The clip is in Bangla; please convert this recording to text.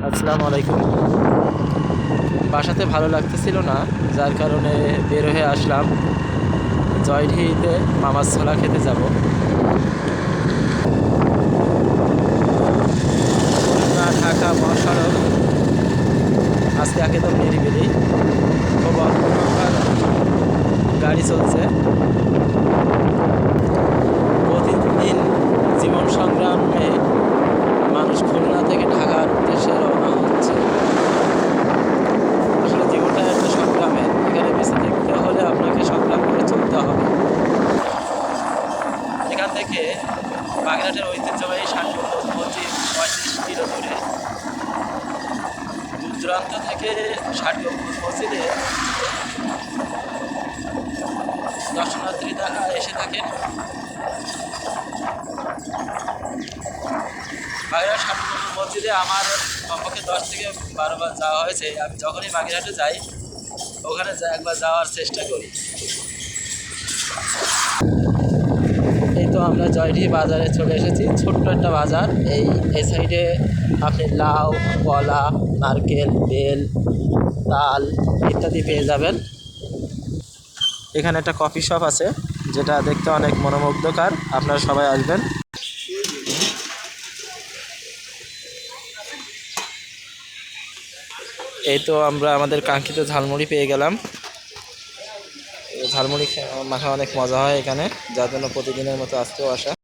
আসসালামু আলাইকুম। বাসাতে ভালো লাগতেছিল না, যার কারণে বের হয়ে আসলাম জয়ঢিতে মামার ছোলা খেতে যাব। খুলনা ঢাকা মহাসড়ক আজকে একদম নিরিবিলি, খুব অল্প সংখ্যক গাড়ি চলছে। প্রতিদিন জীবন সংগ্রামে মানুষ খুলনা থেকে ঢাকার উদ্দেশ্যে রওনা হচ্ছে। আসলে জীবনটা একটা সংগ্রামের, এখানে বেঁচে থাকতে হলে আপনাকে সংগ্রাম করে চলতে হবে। এখান থেকে বাগেরহাটের ঐতিহ্যবাহী ষাটগম্বুজ মসজিদ 35 কিলো দূরে। দূর দূরান্ত থেকে ষাটগম্বুজ মসজিদে দর্শনার্থীরা এসে থাকেন। বাগেরহাট ষাটগম্বুজ মসজিদে আমার কমপক্ষে 10 থেকে 12 বার যাওয়া হয়েছে। আমি যখনই বাগেরহাটে যাই ওখানে একবার যাওয়ার চেষ্টা করি। এই তো আমরা জয়ঢি বাজারে চলে এসেছি, ছোট্ট একটা বাজার। এই সাইডে আপনি লাউ, কলা, নারকেল, বেল, তাল ইত্যাদি পেয়ে যাবেন। এখানে একটা কফি শপ আছে যেটা দেখতে অনেক মনোমুগ্ধকর, আপনারা সবাই আসবেন। এই তো আমরা আমাদের কাঙ্ক্ষিত ঝালমুড়ি পেয়ে গেলাম। ঝালমুড়ি মাখা অনেক মজা হয় এখানে, যার জন্য প্রতিদিনের মতো আজকেও আসা।